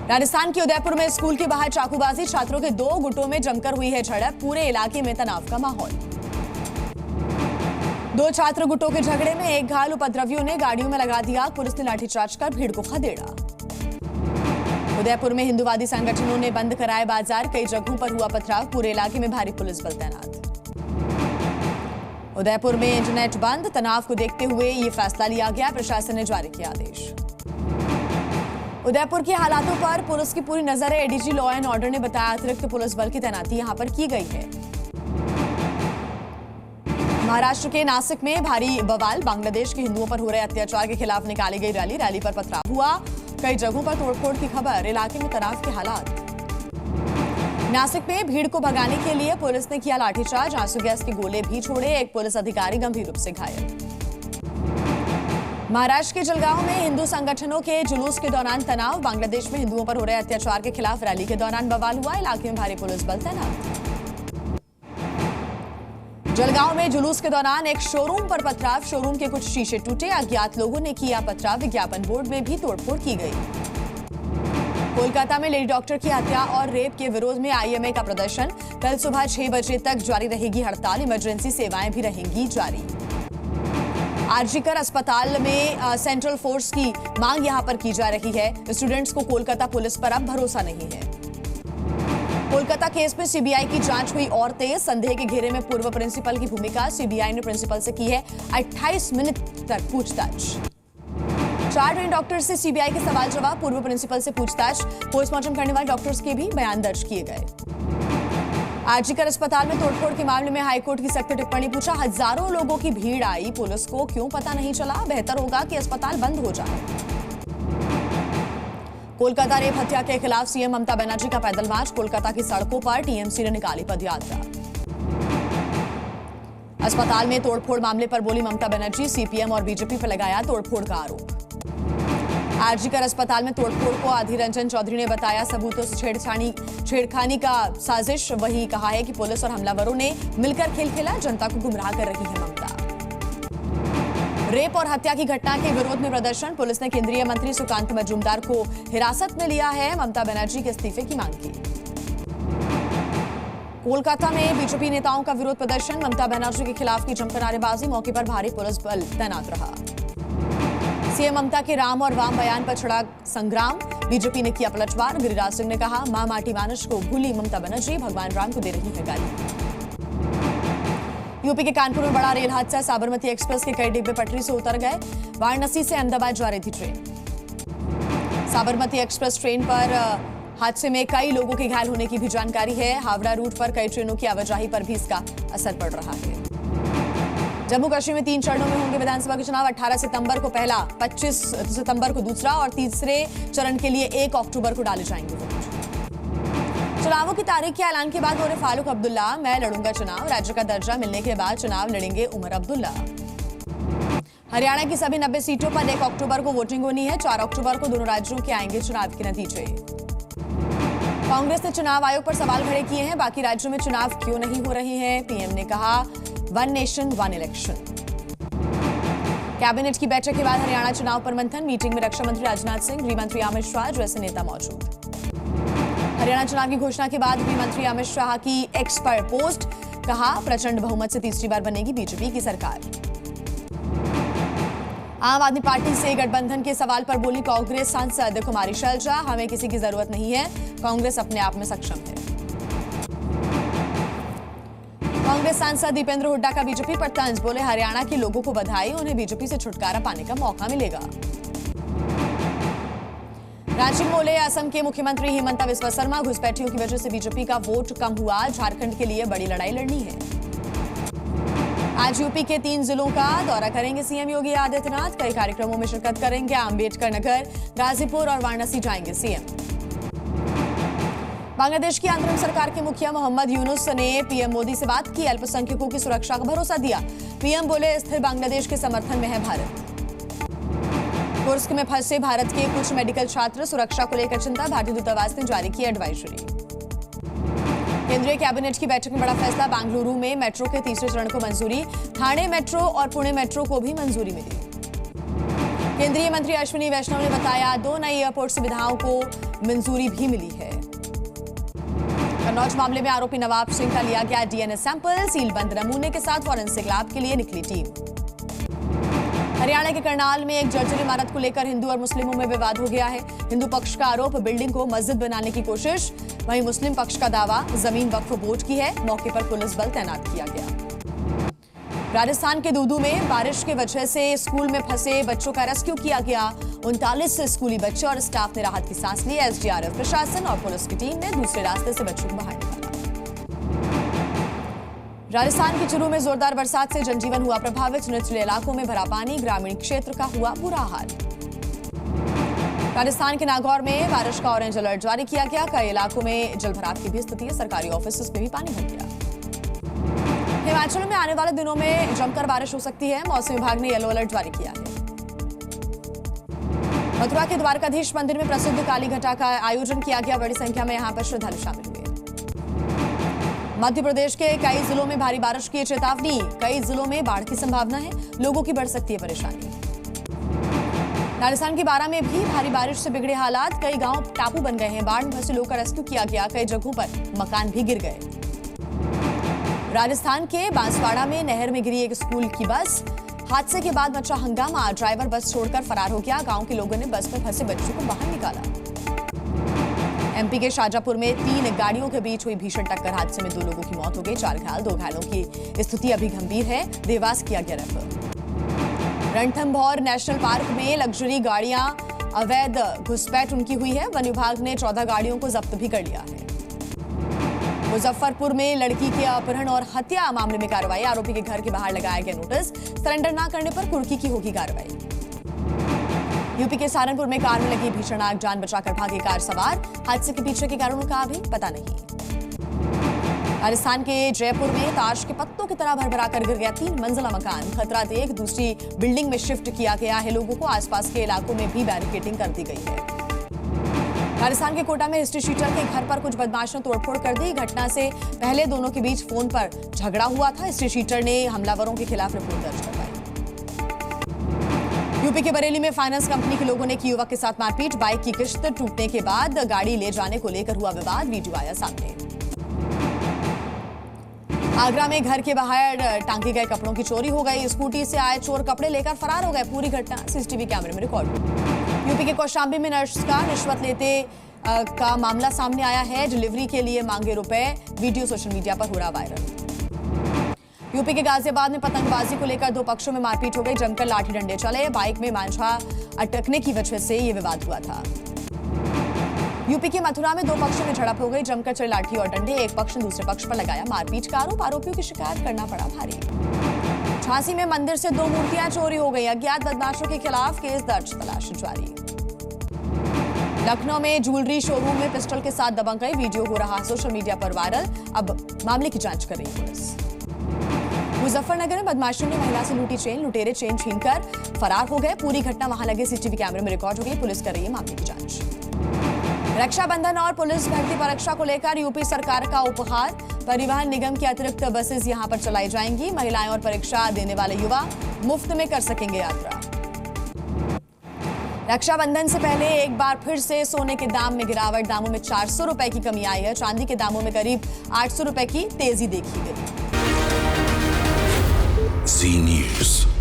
राजस्थान के उदयपुर में स्कूल के बाहर चाकूबाजी, छात्रों के 2 गुटों में जमकर हुई है झड़प, पूरे इलाके में तनाव का माहौल। 2 छात्र गुटों के झगड़े में एक घायल, उपद्रवियों ने गाड़ियों में लगा दिया, पुलिस ने लाठीचार्ज कर भीड़ को खदेड़ा। उदयपुर में हिंदूवादी संगठनों ने बंद कराए बाजार, कई जगहों पर हुआ पथराव, पूरे इलाके में भारी पुलिस बल तैनात। उदयपुर में इंटरनेट बंद, तनाव को देखते हुए ये फैसला लिया गया, प्रशासन ने जारी किया आदेश। उदयपुर के हालातों पर पुलिस की पूरी नजर है, एडीजी लॉ एंड ऑर्डर ने बताया अतिरिक्त पुलिस बल की तैनाती यहां पर की गई है। महाराष्ट्र के नासिक में भारी बवाल, बांग्लादेश के हिंदुओं पर हो रहे अत्याचार के खिलाफ निकाली गई रैली पर पथराव हुआ, कई जगहों पर तोड़फोड़ की खबर, इलाके में तनाव के हालात। नासिक में भीड़ को भगाने के लिए पुलिस ने किया लाठीचार्ज, आंसू गैस के गोले भी छोड़े, एक पुलिस अधिकारी गंभीर रूप से घायल। महाराष्ट्र के जलगांव में हिंदू संगठनों के जुलूस के दौरान तनाव, बांग्लादेश में हिंदुओं पर हो रहे अत्याचार के खिलाफ रैली के दौरान बवाल हुआ, इलाके में भारी पुलिस बल तैनात। जलगांव में जुलूस के दौरान एक शोरूम पर पथराव, शोरूम के कुछ शीशे टूटे, अज्ञात लोगों ने किया पथराव, विज्ञापन बोर्ड में भी तोड़फोड़ की गई। कोलकाता में लेडी डॉक्टर की हत्या और रेप के विरोध में आईएमए का प्रदर्शन, कल सुबह 6 बजे तक जारी रहेगी हड़ताल, इमरजेंसी सेवाएं भी रहेंगी जारी। आरजीकर अस्पताल में सेंट्रल फोर्स की मांग यहां पर की जा रही है, स्टूडेंट्स को कोलकाता पुलिस पर अब भरोसा नहीं है। कोलकाता केस में सीबीआई की जांच हुई और तेज, संदेह के घेरे में पूर्व प्रिंसिपल की भूमिका, सीबीआई ने प्रिंसिपल से की है 28 मिनट तक पूछताछ। 4 ट्रेन डॉक्टर से सीबीआई के सवाल जवाब, पूर्व प्रिंसिपल से पूछताछ, पोस्टमार्टम करने वाले डॉक्टर्स के भी बयान दर्ज किए गए। आरजीकर अस्पताल में तोड़फोड़ के मामले में हाईकोर्ट की सख्त टिप्पणी, पूछा हजारों लोगों की भीड़ आई, पुलिस को क्यों पता नहीं चला, बेहतर होगा कि अस्पताल बंद हो जाए। कोलकाता रेप हत्या के खिलाफ सीएम ममता बनर्जी का पैदल मार्च, कोलकाता की सड़कों पर टीएमसी ने निकाली पदयात्रा। अस्पताल में तोड़फोड़ मामले पर बोली ममता बनर्जी, सीपीएम और बीजेपी पर लगाया तोड़फोड़ का आरोप। आरजीकर अस्पताल में तोड़फोड़ को अधीर रंजन चौधरी ने बताया सबूतों से छेड़खानी का साजिश, वही कहा है कि पुलिस और हमलावरों ने मिलकर खेल खेला, जनता को गुमराह कर रही है ममता। रेप और हत्या की घटना के विरोध में प्रदर्शन, पुलिस ने केंद्रीय मंत्री सुकांत मजूमदार को हिरासत में लिया है, ममता बनर्जी के इस्तीफे की मांग की। कोलकाता में बीजेपी नेताओं का विरोध प्रदर्शन, ममता बनर्जी के खिलाफ की जमकर नारेबाजी, मौके पर भारी पुलिस बल तैनात रहा। सीएम ममता के राम और वाम बयान पर छिड़ा संग्राम, बीजेपी ने किया पलटवार, गिरिराज सिंह ने कहा मां माटी मानस को भूली ममता बनर्जी, भगवान राम को दे रही है गाली। यूपी के कानपुर में बड़ा रेल हादसा, साबरमती एक्सप्रेस के कई डिब्बे पटरी से उतर गए, वाराणसी से अहमदाबाद जा रही थी ट्रेन। साबरमती एक्सप्रेस ट्रेन पर हादसे में कई लोगों के घायल होने की भी जानकारी है, हावड़ा रूट पर कई ट्रेनों की आवाजाही पर भी इसका असर पड़ रहा है। जम्मू कश्मीर में 3 चरणों में होंगे विधानसभा के चुनाव, 18 सितंबर को पहला, 25 सितंबर को दूसरा और तीसरे चरण के लिए 1 अक्टूबर को डाले जाएंगे वोट। चुनावों की तारीख के ऐलान के बाद बोले फारूक अब्दुल्ला, मैं लड़ूंगा चुनाव, राज्य का दर्जा मिलने के बाद चुनाव लड़ेंगे उमर अब्दुल्ला। हरियाणा की सभी 90 सीटों पर 1 अक्टूबर को वोटिंग होनी है, 4 अक्टूबर को दोनों राज्यों के आएंगे चुनाव के नतीजे। कांग्रेस ने चुनाव आयोग पर सवाल खड़े किए हैं, बाकी राज्यों में चुनाव क्यों नहीं हो रहे हैं, पीएम ने कहा 1 नेशन 1 इलेक्शन। कैबिनेट की बैठक के बाद हरियाणा चुनाव पर मंथन, मीटिंग में रक्षा मंत्री राजनाथ सिंह, गृह मंत्री अमित शाह जैसे नेता मौजूद। हरियाणा चुनाव की घोषणा के बाद गृह मंत्री अमित शाह की एक्स पर पोस्ट, कहा प्रचंड बहुमत से तीसरी बार बनेगी बीजेपी की सरकार। आम आदमी पार्टी से गठबंधन के सवाल पर बोली कांग्रेस सांसद कुमारी शैलजा, हमें किसी की जरूरत नहीं है, कांग्रेस अपने आप में सक्षम है। कांग्रेस सांसद दीपेंद्र हुड्डा का बीजेपी पर तंज, बोले हरियाणा के लोगों को बधाई, उन्हें बीजेपी से छुटकारा पाने का मौका मिलेगा। रांची में बोले असम के मुख्यमंत्री हिमंता बिस्वा शर्मा, घुसपैठियों की वजह से बीजेपी का वोट कम हुआ, झारखंड के लिए बड़ी लड़ाई लड़नी है। आज यूपी के 3 जिलों का दौरा करेंगे सीएम योगी आदित्यनाथ, कई कार्यक्रमों में शिरकत करेंगे, अम्बेडकर नगर, गाजीपुर और वाराणसी जाएंगे सीएम। बांग्लादेश की अंतरिम सरकार के मुखिया मोहम्मद यूनुस ने पीएम मोदी से बात की, अल्पसंख्यकों की सुरक्षा का भरोसा दिया, पीएम बोले स्थिर बांग्लादेश के समर्थन में है भारत। कुर्स्क में फंसे भारत के कुछ मेडिकल छात्र, सुरक्षा को लेकर चिंता, भारतीय दूतावास ने जारी की एडवाइजरी। केंद्रीय कैबिनेट की बैठक में बड़ा फैसला, बेंगलुरु में मेट्रो के तीसरे चरण को मंजूरी, ठाणे मेट्रो और पुणे मेट्रो को भी मंजूरी मिली। केंद्रीय मंत्री अश्विनी वैष्णव ने बताया 2 नई एयरपोर्ट सुविधाओं को मंजूरी भी मिली है। कन्नौज मामले में आरोपी नवाब सिंह का लिया गया डीएनए सैंपल, सीलबंद नमूने के साथ फॉरेंसिक लैब के लिए निकली टीम। हरियाणा के करनाल में एक जर्जर इमारत को लेकर हिंदू और मुस्लिमों में विवाद हो गया है। हिंदू पक्ष का आरोप बिल्डिंग को मस्जिद बनाने की कोशिश, वहीं मुस्लिम पक्ष का दावा जमीन वक्फ बोर्ड की है। मौके पर पुलिस बल तैनात किया गया। राजस्थान के दूदू में बारिश की वजह से स्कूल में फंसे बच्चों का रेस्क्यू किया गया। 39 स्कूली बच्चे और स्टाफ ने राहत की सांस ली। एसडीआरएफ, प्रशासन और पुलिस की टीम ने दूसरे रास्ते से बच्चों को बाहर निकाला। राजस्थान के चूरू में जोरदार बरसात से जनजीवन हुआ प्रभावित। निचले इलाकों में भरा पानी, ग्रामीण क्षेत्र का हुआ बुरा हाल। राजस्थान के नागौर में बारिश का ऑरेंज अलर्ट जारी किया गया। कई इलाकों में जलभराव की भी स्थिति है। सरकारी ऑफिस में भी पानी भर गया। हिमाचल में आने वाले दिनों में जमकर बारिश हो सकती है। मौसम विभाग ने येलो अलर्ट जारी किया है। मथुरा के द्वारकाधीश मंदिर में प्रसिद्ध काली घटा का आयोजन किया गया। बड़ी संख्या में यहां पर श्रद्धालु शामिल हुए। मध्य प्रदेश के कई जिलों में भारी बारिश की चेतावनी। कई जिलों में बाढ़ की संभावना है। लोगों की बढ़ सकती है परेशानी। राजस्थान के बारां में भी भारी बारिश से बिगड़े हालात। कई गांव टापू बन गए हैं। बाढ़ में फंसे लोगों का रेस्क्यू किया गया। कई जगहों पर मकान भी गिर गए। राजस्थान के बांसवाड़ा में नहर में गिरी एक स्कूल की बस। हादसे के बाद मचा हंगामा। ड्राइवर बस छोड़कर फरार हो गया। गांव के लोगों ने बस में फंसे बच्चों को बाहर निकाला। एमपी के शाजापुर में 3 गाड़ियों के बीच हुई भीषण टक्कर। हादसे में 2 लोगों की मौत हो गई, 4 घायल। 2 घायलों की स्थिति अभी गंभीर है। देवास किया गया रेफर। रणथंभौर नेशनल पार्क में लग्जरी गाड़ियां अवैध घुसपैठ उनकी हुई है। वन विभाग ने 14 गाड़ियों को जब्त भी कर लिया है। मुजफ्फरपुर में लड़की के अपहरण और हत्या मामले में कार्रवाई। आरोपी के घर के बाहर लगाया गया नोटिस। सरेंडर न करने पर कुर्की की होगी कार्रवाई। यूपी के सहारनपुर में कार में लगी भीषण आग, जान बचाकर भागे कार सवार। हादसे के पीछे के कारणों का अभी पता नहीं। राजस्थान के जयपुर में ताश के पत्तों की तरह भरभरा कर गिर गया 3 मंजिला मकान। खतरा देख दूसरी बिल्डिंग में शिफ्ट किया गया है लोगों को। आसपास के इलाकों में भी बैरिकेडिंग कर दी गई है। राजस्थान के कोटा में हिस्ट्री शीटर के घर पर कुछ बदमाशों ने तोड़फोड़ कर दी। घटना से पहले दोनों के बीच फोन पर झगड़ा हुआ था। हिस्ट्री शीटर ने हमलावरों के खिलाफ रिपोर्ट दर्ज करवाई। यूपी के बरेली में फाइनेंस कंपनी के लोगों ने की युवक के साथ मारपीट। बाइक की किश्त टूटने के बाद गाड़ी ले जाने को लेकर हुआ विवाद। वीडियो आया सामने। आगरा में घर के बाहर टांगे गए कपड़ों की चोरी हो गई। स्कूटी से आए चोर कपड़े लेकर फरार हो गए। पूरी घटना सीसीटीवी कैमरे में रिकॉर्ड हुई। यूपी के कौशाम्बी में नर्स का रिश्वत लेते का मामला सामने आया है। डिलीवरी के लिए मांगे रुपए। वीडियो सोशल मीडिया पर हो रहा वायरल। यूपी के गाजियाबाद में पतंगबाजी को लेकर 2 पक्षों में मारपीट हो गई। जमकर लाठी डंडे चले। बाइक में मांझा अटकने की वजह से यह विवाद हुआ था। यूपी के मथुरा में 2 पक्षों में झड़प हो गई। जमकर चले लाठी और डंडे। एक पक्ष ने दूसरे पक्ष पर लगाया मारपीट का आरोप। आरोपियों की शिकायत करना पड़ा भारी। झांसी में मंदिर से 2 मूर्तियां चोरी हो गई। अज्ञात बदमाशों के खिलाफ केस दर्ज, तलाश जारी। लखनऊ में ज्वेलरी शोरूम में पिस्टल के साथ दबंग गई। वीडियो हो रहा सोशल मीडिया पर वायरल। अब मामले की जांच कर रही है पुलिस। मुजफ्फरनगर में बदमाशों ने महिला से लूटी चेन। लुटेरे चेन छीनकर फरार हो गए। पूरी घटना वहां लगे सीसीटीवी कैमरे में रिकॉर्ड हो गई। पुलिस कर रही है मामले की जांच। रक्षाबंधन और पुलिस भर्ती परीक्षा को लेकर यूपी सरकार का उपहार। परिवहन निगम की अतिरिक्त बसेस यहां पर चलाई जाएंगी। महिलाएं और परीक्षा देने वाले युवा मुफ्त में कर सकेंगे यात्रा। रक्षाबंधन से पहले एक बार फिर से सोने के दाम में गिरावट। दामों में 400 रुपए की कमी आई है। चांदी के दामों में करीब 800 रुपए की तेजी देखी गई। जी न्यूज़।